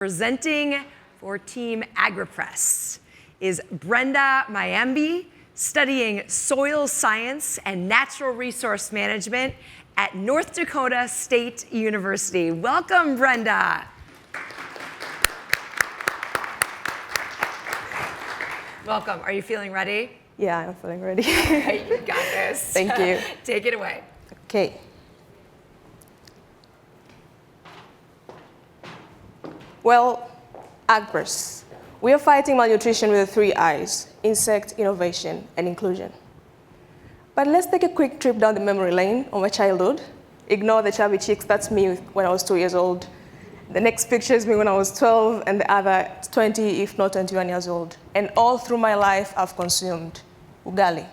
Presenting for Team Agpress is Brenda Maembe, studying soil science and natural resource management at North Dakota State University. Welcome, Brenda. Welcome. Are you feeling ready? Yeah, I'm feeling ready. All right, you got this. Thank you. Take it away. Okay. Well, Agpress. We are fighting malnutrition with the 3 I's: insect, innovation, and inclusion. But let's take a quick trip down the memory lane of my childhood. Ignore the chubby cheeks, that's me when I was 2 years old. The next picture is me when I was 12, and the other 20, if not 21 years old. And all through my life, I've consumed ugali.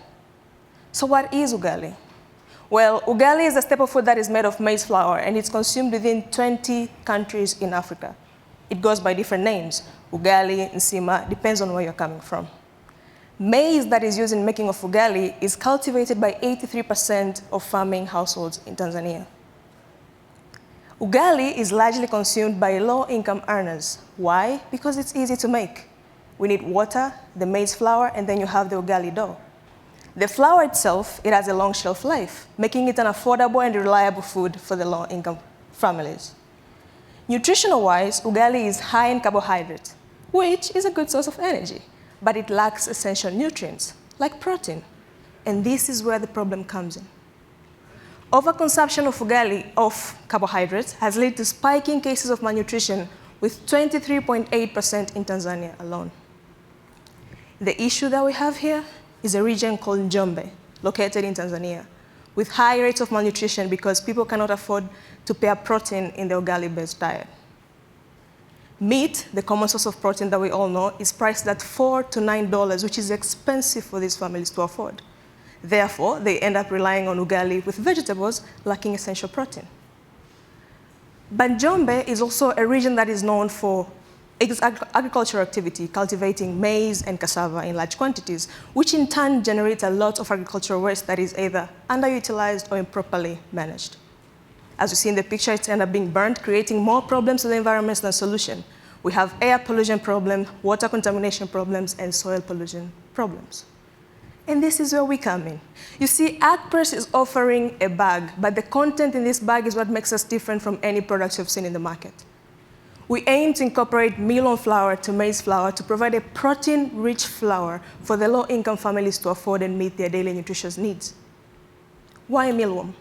So what is ugali? Well, ugali is a staple food that is made of maize flour, and it's consumed within 20 countries in Africa. It goes by different names: ugali, nsima, depends on where you're coming from. Maize that is used in making of ugali is cultivated by 83% of farming households in Tanzania. Ugali is largely consumed by low-income earners. Why? Because it's easy to make. We need water, the maize flour, and then you have the ugali dough. The flour itself, it has a long shelf life, making it an affordable and reliable food for the low-income families. Nutritional-wise, ugali is high in carbohydrates, which is a good source of energy, but it lacks essential nutrients, like protein. And this is where the problem comes in. Overconsumption of ugali, of carbohydrates, has led to spiking cases of malnutrition, with 23.8% in Tanzania alone. The issue that we have here is a region called Njombe, located in Tanzania, with high rates of malnutrition because people cannot afford to pair protein in the ugali-based diet. Meat, the common source of protein that we all know, is priced at $4 to $9, which is expensive for these families to afford. Therefore, they end up relying on ugali with vegetables lacking essential protein. But Njombe is also a region that is known for its agricultural activity, cultivating maize and cassava in large quantities, which in turn generates a lot of agricultural waste that is either underutilized or improperly managed. As you see in the picture, it ends up being burned, creating more problems to the environment than solution. We have air pollution problems, water contamination problems, and soil pollution problems. And this is where we come in. You see, Agpress is offering a bag, but the content in this bag is what makes us different from any products you've seen in the market. We aim to incorporate mealworm flour to maize flour to provide a protein-rich flour for the low-income families to afford and meet their daily nutritious needs. Why mealworm?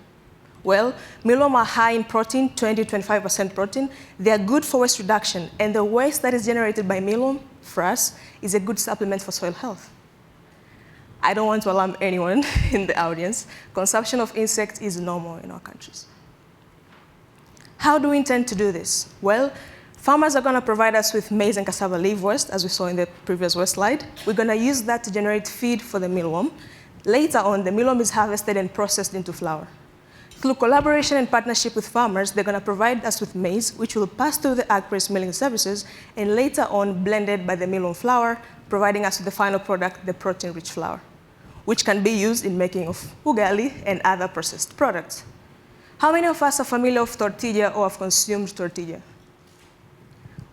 Well, mealworm are high in protein, 20 to 25% protein. They are good for waste reduction, and the waste that is generated by mealworm, for us, is a good supplement for soil health. I don't want to alarm anyone in the audience. Consumption of insects is normal in our countries. How do we intend to do this? Well, farmers are going to provide us with maize and cassava leaf waste, as we saw in the previous waste slide. We're going to use that to generate feed for the mealworm. Later on, the mealworm is harvested and processed into flour. Through collaboration and partnership with farmers, they're going to provide us with maize, which will pass through the Agpress milling services, and later on blended by the mealworm flour, providing us with the final product, the protein-rich flour, which can be used in making of ugali and other processed products. How many of us are familiar with tortilla or have consumed tortilla?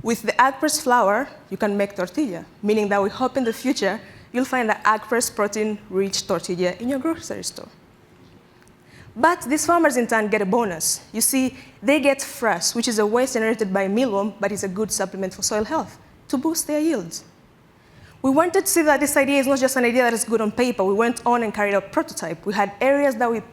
With the Agpress flour, you can make tortilla, meaning that we hope in the future you'll find the Agpress protein-rich tortilla in your grocery store. But these farmers in turn get a bonus. You see, they get frass, which is a waste generated by mealworm, but is a good supplement for soil health to boost their yields. We wanted to see that this idea is not just an idea that is good on paper. We went on and carried out a prototype. We had areas that we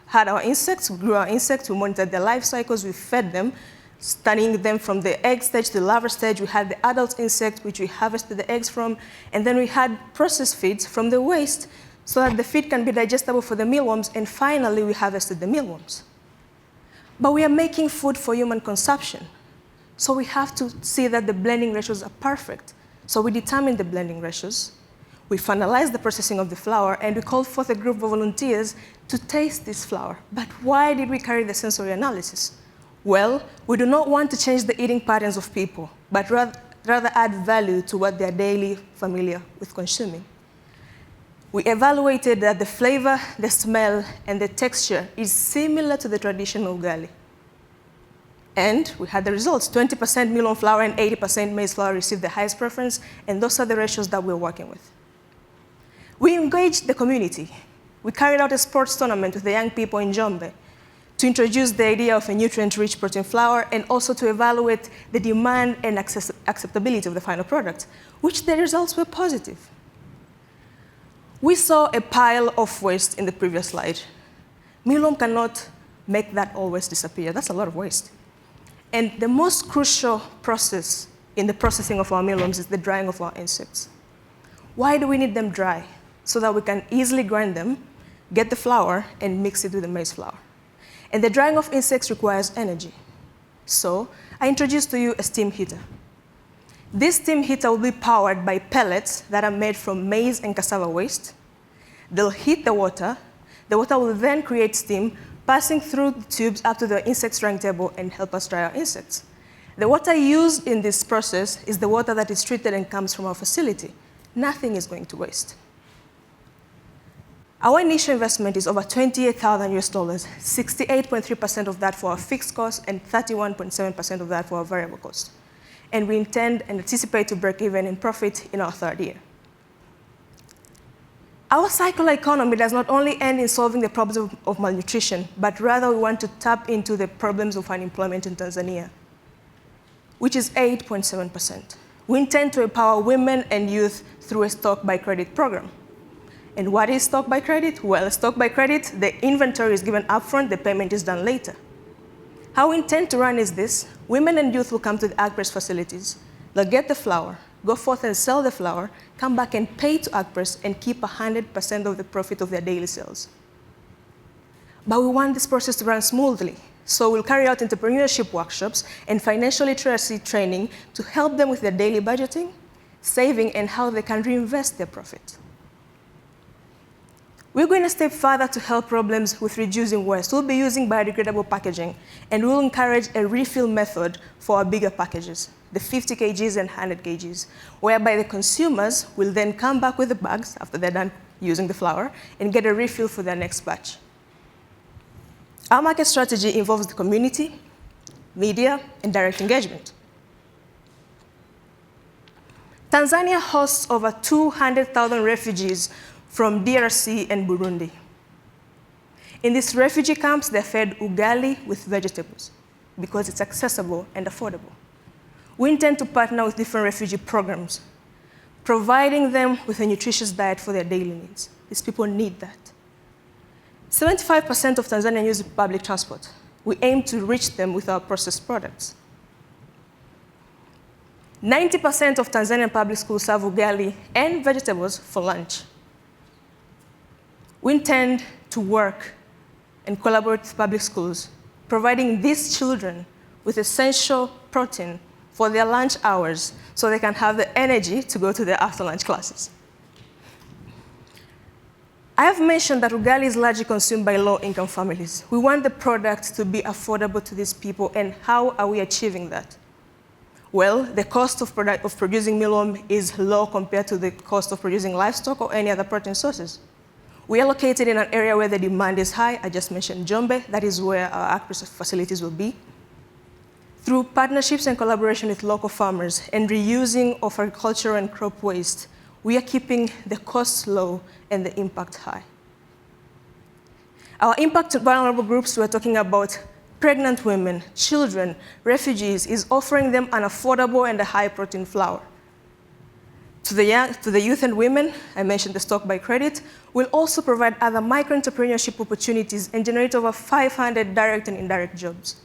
had our insects, we grew our insects, we monitored their life cycles, we fed them, studying them from the egg stage to the larva stage. We had the adult insect, which we harvested the eggs from, and then we had processed feeds from the waste so that the feed can be digestible for the mealworms, and finally we harvested the mealworms. But we are making food for human consumption, so we have to see that the blending ratios are perfect. So we determined the blending ratios, we finalized the processing of the flour, and we called forth a group of volunteers to taste this flour. But why did we carry the sensory analysis? Well, we do not want to change the eating patterns of people, but rather add value to what they are daily familiar with consuming. We evaluated that the flavor, the smell, and the texture is similar to the traditional ugali. And we had the results. 20% mealworm flour and 80% maize flour received the highest preference, and those are the ratios that we're working with. We engaged the community. We carried out a sports tournament with the young people in Njombe to introduce the idea of a nutrient-rich protein flour and also to evaluate the demand and acceptability of the final product, which the results were positive. We saw a pile of waste in the previous slide. Mealworm cannot make that all waste disappear. That's a lot of waste. And the most crucial process in the processing of our mealworms is the drying of our insects. Why do we need them dry? So that we can easily grind them, get the flour, and mix it with the maize flour. And the drying of insects requires energy. So I introduced to you a steam heater. This steam heater will be powered by pellets that are made from maize and cassava waste. They'll heat the water. The water will then create steam, passing through the tubes up to the insect drying table and help us dry our insects. The water used in this process is the water that is treated and comes from our facility. Nothing is going to waste. Our initial investment is over $28,000 US, 68.3% of that for our fixed costs and 31.7% of that for our variable costs. And we intend and anticipate to break even in profit in our third year. Our circular economy does not only end in solving the problems of malnutrition, but rather we want to tap into the problems of unemployment in Tanzania, which is 8.7%. We intend to empower women and youth through a stock by credit program. And what is stock by credit? Well, stock by credit, the inventory is given upfront, the payment is done later. How we intend to run is this. Women and youth will come to the Agpress facilities. They'll get the flour, go forth and sell the flour, come back and pay to Agpress and keep 100% of the profit of their daily sales. But we want this process to run smoothly. So we'll carry out entrepreneurship workshops and financial literacy training to help them with their daily budgeting, saving, and how they can reinvest their profit. We're going a step further to help problems with reducing waste. We'll be using biodegradable packaging, and we'll encourage a refill method for our bigger packages, the 50 kgs and 100 kgs, whereby the consumers will then come back with the bags after they're done using the flour and get a refill for their next batch. Our market strategy involves the community, media, and direct engagement. Tanzania hosts over 200,000 refugees from DRC and Burundi. In these refugee camps, they're fed ugali with vegetables because it's accessible and affordable. We intend to partner with different refugee programs, providing them with a nutritious diet for their daily needs. These people need that. 75% of Tanzanians use public transport. We aim to reach them with our processed products. 90% of Tanzanian public schools serve ugali and vegetables for lunch. We intend to work and collaborate with public schools, providing these children with essential protein for their lunch hours so they can have the energy to go to their after-lunch classes. I have mentioned that ugali is largely consumed by low-income families. We want the product to be affordable to these people, and how are we achieving that? Well, the cost of producing mealworm is low compared to the cost of producing livestock or any other protein sources. We are located in an area where the demand is high. I just mentioned Njombe. That is where our Agpress facilities will be. Through partnerships and collaboration with local farmers and reusing of agricultural and crop waste, we are keeping the costs low and the impact high. Our impact to vulnerable groups, we're talking about pregnant women, children, refugees, is offering them an affordable and a high-protein flour. To the youth and women, I mentioned the stock by credit, we'll also provide other micro-entrepreneurship opportunities and generate over 500 direct and indirect jobs.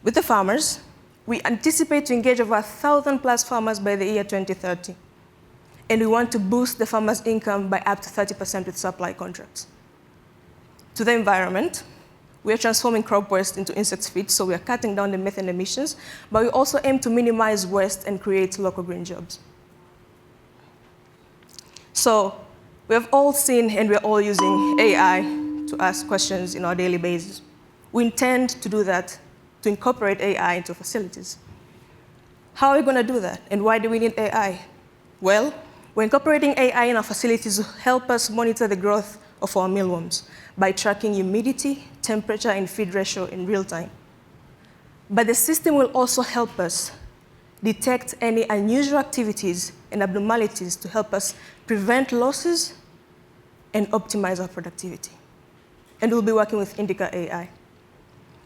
With the farmers, we anticipate to engage over 1,000+ farmers by the year 2030. And we want to boost the farmers' income by up to 30% with supply contracts. To the environment, we are transforming crop waste into insect feed, so we are cutting down the methane emissions, but we also aim to minimize waste and create local green jobs. So we have all seen and we're all using AI to ask questions in our daily basis. We intend to do that, to incorporate AI into facilities. How are we going to do that, and why do we need AI? Well, we're incorporating AI in our facilities to help us monitor the growth of our mealworms by tracking humidity, temperature, and feed ratio in real time. But the system will also help us detect any unusual activities and abnormalities to help us prevent losses and optimize our productivity. And we'll be working with Indica AI.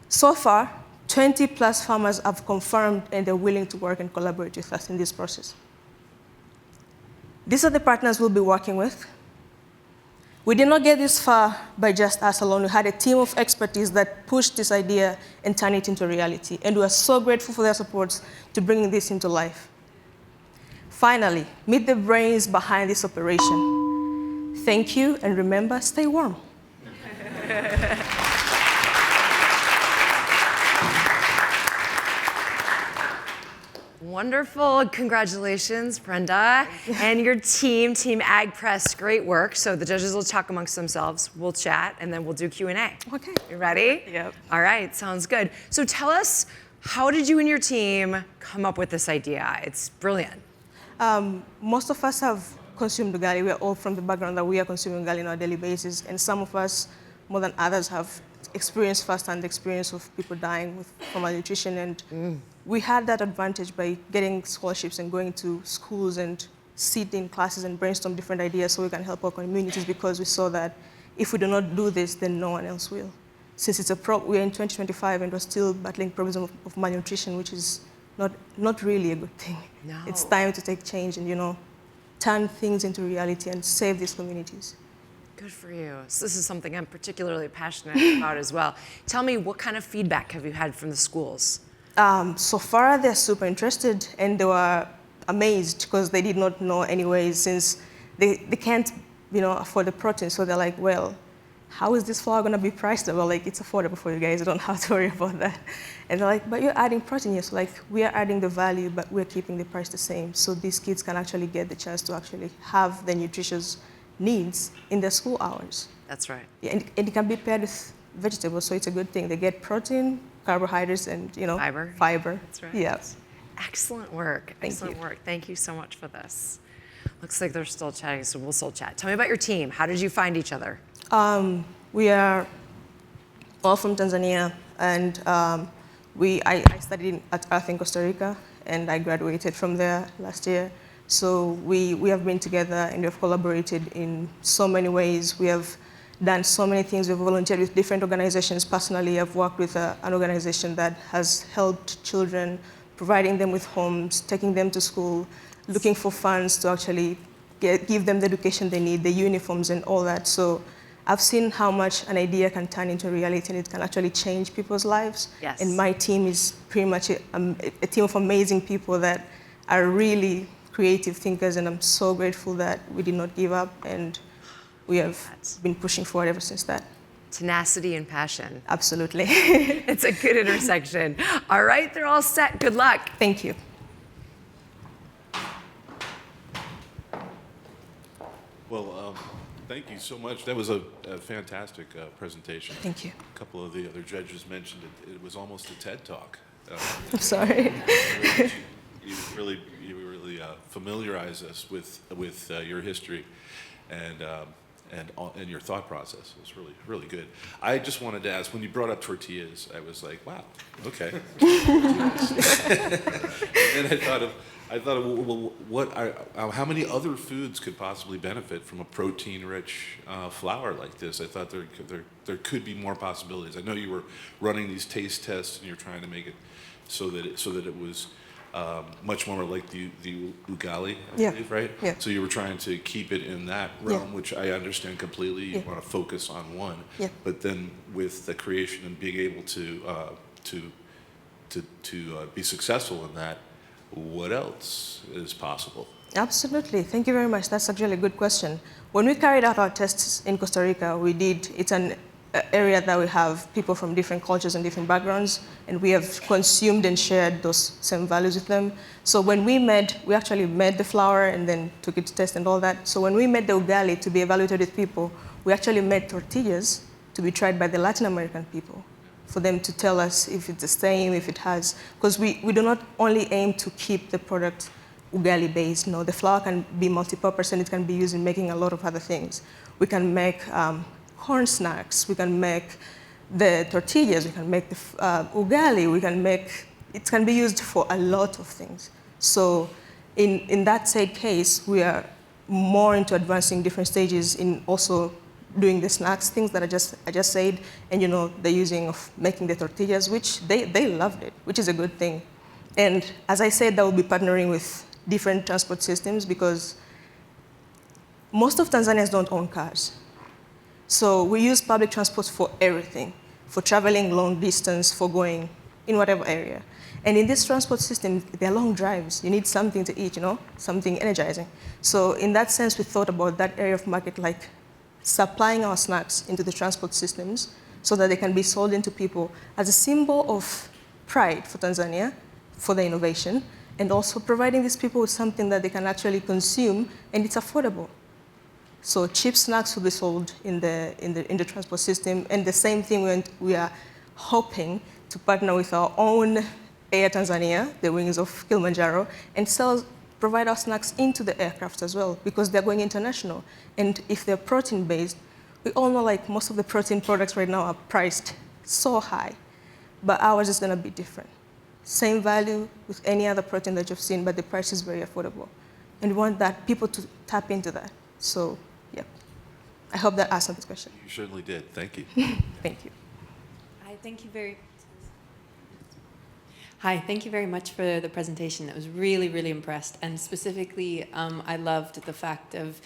So far, 20 plus farmers have confirmed and they're willing to work and collaborate with us in this process. These are the partners we'll be working with. We did not get this far by just us alone. We had a team of expertise that pushed this idea and turned it into reality. And we are so grateful for their support to bringing this into life. Finally, meet the brains behind this operation. Thank you, and remember, stay warm. Wonderful. Congratulations, Brenda. And your team, Team Agpress, great work. So the judges will talk amongst themselves, we'll chat, and then we'll do Q&A. Okay. You ready? Yep. All right, sounds good. So tell us, how did you and your team come up with this idea? It's brilliant. Most of us have consumed ugali. We are all from the background that we are consuming ugali on a daily basis. And some of us, more than others, have experienced firsthand experience of people dying from malnutrition. And we had that advantage by getting scholarships and going to schools and sit in classes and brainstorm different ideas so we can help our communities, because we saw that if we do not do this, then no one else will. Since we're in 2025 and we're still battling problems of malnutrition, which is not really a good thing. No. It's time to take change and, turn things into reality and save these communities. Good for you. So this is something I'm particularly passionate about as well. Tell me, what kind of feedback have you had from the schools? So far, they're super interested, and they were amazed because they did not know anyways, since they can't, afford the protein. So they're like, well, how is this flour going to be priced? Well, it's affordable for you guys. You don't have to worry about that. And they're like, but you're adding protein. Yes, we are adding the value, but we're keeping the price the same. So these kids can actually get the chance to actually have the nutritious needs in their school hours. That's right. Yeah, and it can be paired with vegetables, so it's a good thing. They get protein, carbohydrates, and fiber. That's right. Yes. Excellent work. Excellent work. Thank you so much for this. Looks like they're still chatting, so we'll still chat. Tell me about your team. How did you find each other? We are all from Tanzania, and I studied at Earth in Costa Rica, and I graduated from there last year. So we have been together and we have collaborated in so many ways. We have done so many things. We've volunteered with different organizations. Personally, I've worked with an organization that has helped children, providing them with homes, taking them to school, looking for funds to actually give them the education they need, the uniforms and all that. So I've seen how much an idea can turn into reality, and it can actually change people's lives. Yes. And my team is pretty much a team of amazing people that are really creative thinkers, and I'm so grateful that we did not give up, and we have been pushing forward ever since that. Tenacity and passion. Absolutely. It's a good intersection. All right, they're all set. Good luck. Thank you. Well, thank you so much. That was a fantastic presentation. Thank you. A couple of the other judges mentioned it was almost a TED Talk. I'm sorry. You really familiarize us with your history and your thought process. It was really good. I just wanted to ask, when you brought up tortillas, I was like, wow, okay. And I thought of how many other foods could possibly benefit from a protein-rich flour like this? I thought there could be more possibilities. I know you were running these taste tests and you're trying to make it so that it was much more like the ugali, I believe, right? Yeah. So you were trying to keep it in that realm, which I understand completely. You want to focus on one, but then with the creation and being able to be successful in that, what else is possible? Absolutely. Thank you very much. That's actually a good question. When we carried out our tests in Costa Rica, it's an area that we have people from different cultures and different backgrounds, and we have consumed and shared those same values with them. So when we actually made the flour and then took it to test and all that. So when we made the ugali to be evaluated with people, we actually made tortillas to be tried by the Latin American people, for them to tell us if it's the same, if it has, because we do not only aim to keep the product ugali based. No, the flour can be multi-purpose and it can be used in making a lot of other things. We can make corn snacks, we can make the tortillas, we can make the ugali, it can be used for a lot of things. So in that said case, we are more into advancing different stages in also doing the snacks, things that I just said, and the using of making the tortillas, which they loved it, which is a good thing. And as I said, that will be partnering with different transport systems because most of Tanzanians don't own cars. So we use public transport for everything, for traveling long distance, for going in whatever area. And in this transport system, they're long drives. You need something to eat, something energizing. So in that sense, we thought about that area of market, like supplying our snacks into the transport systems so that they can be sold into people as a symbol of pride for Tanzania, for the innovation, and also providing these people with something that they can actually consume, and it's affordable. So cheap snacks will be sold in the transport system, and the same thing when we are hoping to partner with our own Air Tanzania, the wings of Kilimanjaro, and provide our snacks into the aircraft as well, because they're going international. And if they're protein-based, we all know like most of the protein products right now are priced so high, but ours is gonna be different. Same value with any other protein that you've seen, but the price is very affordable. And we want people to tap into that. So, yeah. I hope that answered this question. You certainly did. Thank you. Thank you. Hi, thank you very much for the presentation. I was really, really impressed. And specifically, I loved the fact of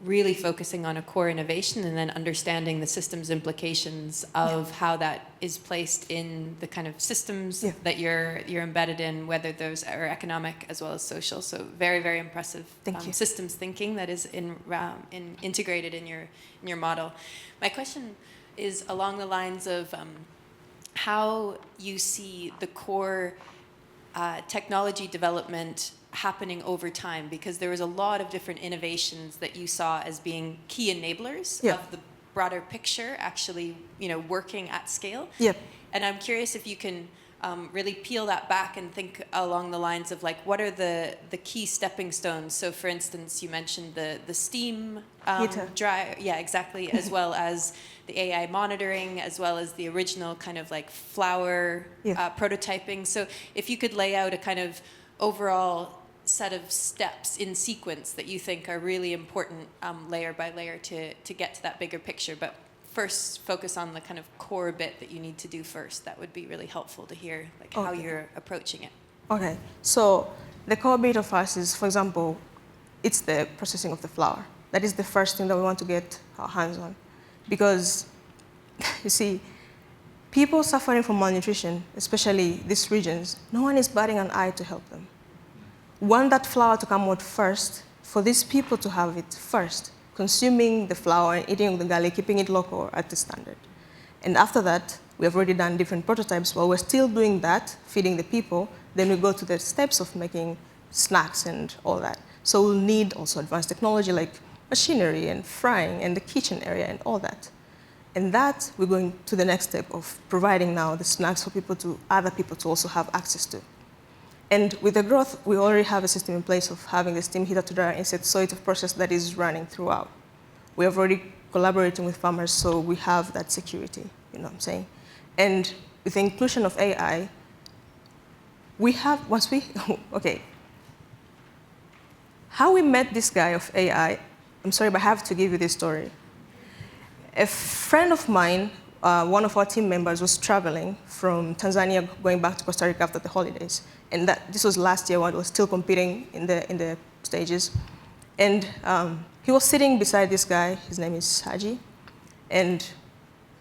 really focusing on a core innovation and then understanding the systems implications of how that is placed in the kind of systems that you're embedded in, whether those are economic as well as social. So very, very impressive systems thinking that is integrated in your model. My question is along the lines of how you see the core technology development happening over time, because there was a lot of different innovations that you saw as being key enablers of the broader picture actually working at scale. And I'm curious if you can really peel that back and think along the lines of like, what are the key stepping stones? So for instance, you mentioned the steam dry, exactly, as well as the AI monitoring, as well as the original kind of like flour prototyping. So if you could lay out a kind of overall set of steps in sequence that you think are really important layer by layer to get to that bigger picture, but first focus on the kind of core bit that you need to do first. That would be really helpful to hear like how you're approaching it. Okay, so the core bit of us is, for example, it's the processing of the flour. That is the first thing that we want to get our hands on. Because, you see, people suffering from malnutrition, especially these regions, no one is batting an eye to help them. Want that flour to come out first, for these people to have it first, consuming the flour and eating the garlic, keeping it local at the standard. And after that, we have already done different prototypes. While we're still doing that, feeding the people, then we go to the steps of making snacks and all that. So we'll need also advanced technology like machinery and frying and the kitchen area and all that. And that, we're going to the next step of providing now the snacks for other people to also have access to. And with the growth, we already have a system in place of having the steam heater to dry insect, so it's a process that is running throughout. We have already collaborating with farmers, so we have that security, you know what I'm saying? And with the inclusion of AI, how we met this guy of AI, I'm sorry, but I have to give you this story. A friend of mine, one of our team members was traveling from Tanzania going back to Costa Rica after the holidays. And this was last year when I was still competing in the stages. And he was sitting beside this guy, his name is Haji, and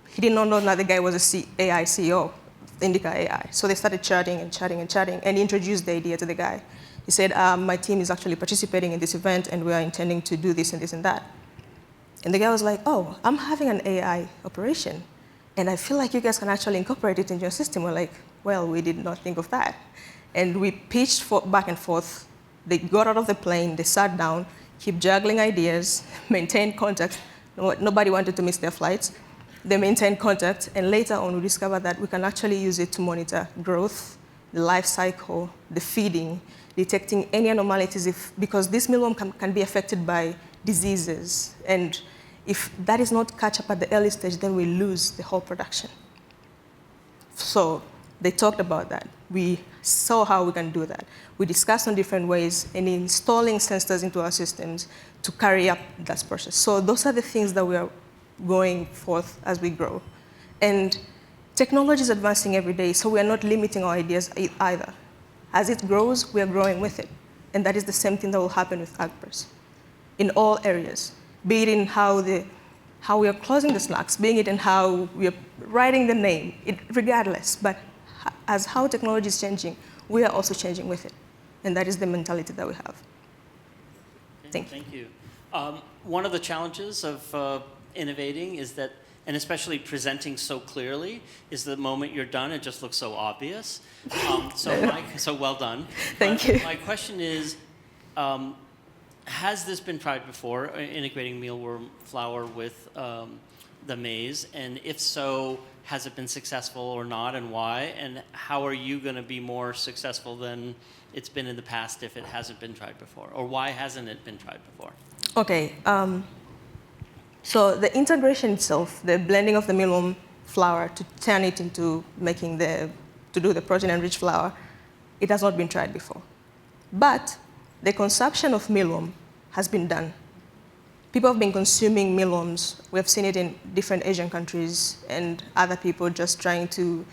he did not know that the guy was a AI CEO, Indica AI. So they started chatting, and he introduced the idea to the guy. He said, my team is actually participating in this event, and we are intending to do this and this and that. And the guy was like, oh, I'm having an AI operation, and I feel like you guys can actually incorporate it into your system. We're like, well, we did not think of that. And we pitched back and forth. They got out of the plane, they sat down, keep juggling ideas, maintained contact. Nobody wanted to miss their flights. They maintained contact, and later on we discovered that we can actually use it to monitor growth, the life cycle, the feeding, detecting any anomalies because this mealworm can be affected by diseases. And If that is not catch up at the early stage, then we lose the whole production. So they talked about that. We saw how we can do that. We discussed on different ways and installing sensors into our systems to carry up that process. So those are the things that we are going forth as we grow. And technology is advancing every day, so we are not limiting our ideas either. As it grows, we are growing with it. And that is the same thing that will happen with Agpress in all areas, be it in how we are closing the snacks, being it in how we are writing the name, regardless. But as how technology is changing, we are also changing with it. And that is the mentality that we have. Thank you. One of the challenges of innovating is that, and especially presenting so clearly, is the moment you're done, it just looks so obvious. So well done. Thank you. My question is, has this been tried before, integrating mealworm flour with the maize? And if so, has it been successful or not, and why? And how are you going to be more successful than it's been in the past if it hasn't been tried before? Or why hasn't it been tried before? Okay. So the integration itself, the blending of the mealworm flour to turn it into to do the protein-enriched flour, it has not been tried before. But the consumption of mealworm has been done. People have been consuming mealworms. We have seen it in different Asian countries and other people just trying to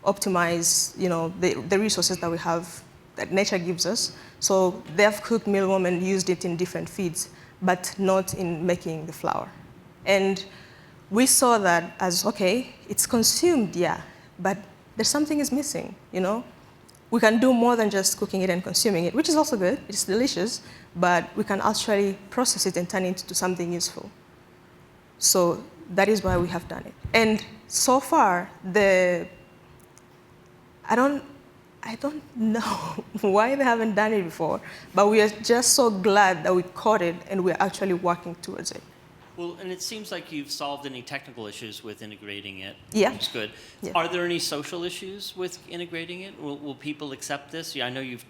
optimize, the resources that we have, that nature gives us. So they have cooked mealworm and used it in different feeds, but not in making the flour. And we saw that as, okay, it's consumed, yeah, but there's something is missing, We can do more than just cooking it and consuming it, which is also good, it's delicious, but we can actually process it and turn it into something useful. So that is why we have done it. And so far, I don't know why they haven't done it before, but we are just so glad that we caught it and we're actually working towards it. Well, and it seems like you've solved any technical issues with integrating it. Yeah. Which is good. Yeah. Are there any social issues with integrating it? Will people accept this? Yeah, I know you've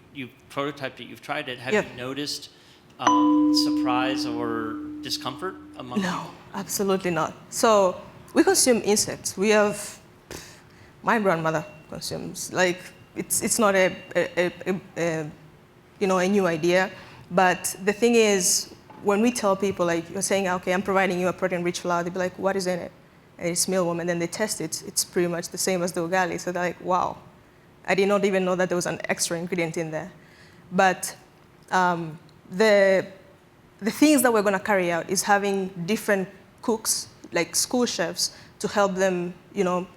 prototyped it, you've tried it. Have you noticed surprise or discomfort among people? No, absolutely not. So we consume insects. My grandmother consumes, it's not a new idea, but the thing is, when we tell people, you're saying, okay, I'm providing you a protein-rich flour, they'll be like, what is in it? And it's mealworm, and then they test it. It's pretty much the same as the ugali. So they're like, wow, I did not even know that there was an extra ingredient in there. But the things that we're going to carry out is having different cooks, like school chefs, to help them,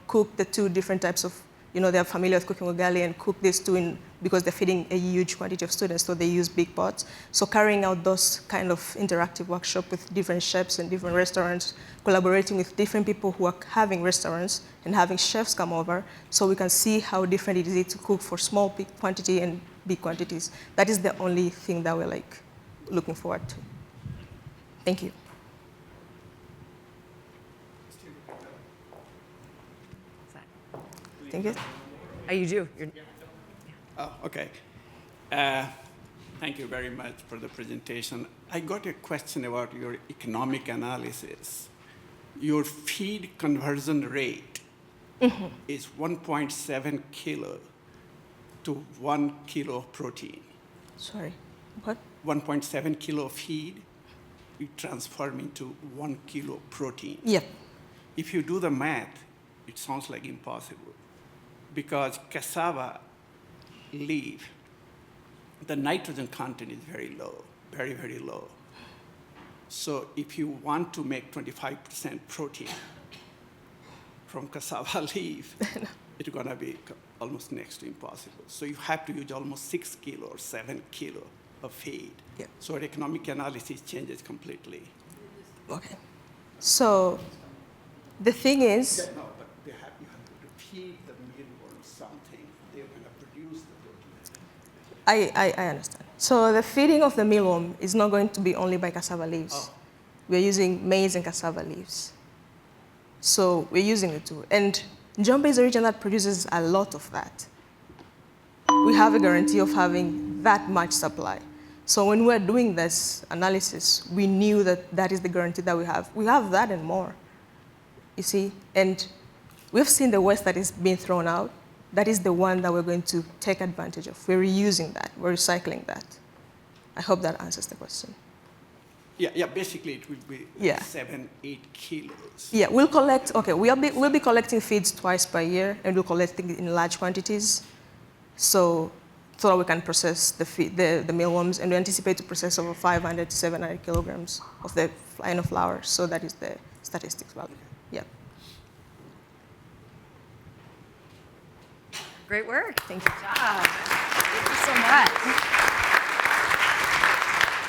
cook the two different types of, they're familiar with cooking ugali and cook these two because they're feeding a huge quantity of students, so they use big pots. So carrying out those kind of interactive workshops with different chefs and different restaurants, collaborating with different people who are having restaurants and having chefs come over, so we can see how different it is to cook for small quantity and big quantities. That is the only thing that we're looking forward to. Thank you. Thank you. Oh, you do? Oh, okay. Thank you very much for the presentation. I got a question about your economic analysis. Your feed conversion rate is 1.7 kilo to 1 kilo of protein. Sorry, what? 1.7 kilo of feed, you transform into 1 kilo of protein. Yep. If you do the math, it sounds like impossible, because cassava leaf, the nitrogen content is very low, very, very low. So if you want to make 25% protein from cassava leaf, it's going to be almost next to impossible. So you have to use almost 6 kilo or 7 kilo of feed. Yeah. So economic analysis changes completely. Okay. So the thing is, No, but you have to feed the mealworm something. They're going to produce the protein. I understand. So the feeding of the mealworm is not going to be only by cassava leaves. Oh. We're using maize and cassava leaves. So we're using the two. And Njombe is a region that produces a lot of that. We have a guarantee of having that much supply. So when we're doing this analysis, we knew that that is the guarantee that we have. We have that and more, you see? And we've seen the waste that is being thrown out. That is the one that we're going to take advantage of. We're reusing that. We're recycling that. I hope that answers the question. Yeah, basically it will be Yeah. 7-8 kilos. Yeah, we'll collect, okay, we'll be collecting feeds twice per year, and we'll collect it in large quantities, so that we can process the mealworms, and we anticipate to process over 500 to 700 kilograms of the final flour, so that is the statistics value. Yeah. Great work. Thank you. Good job. Thank you so much.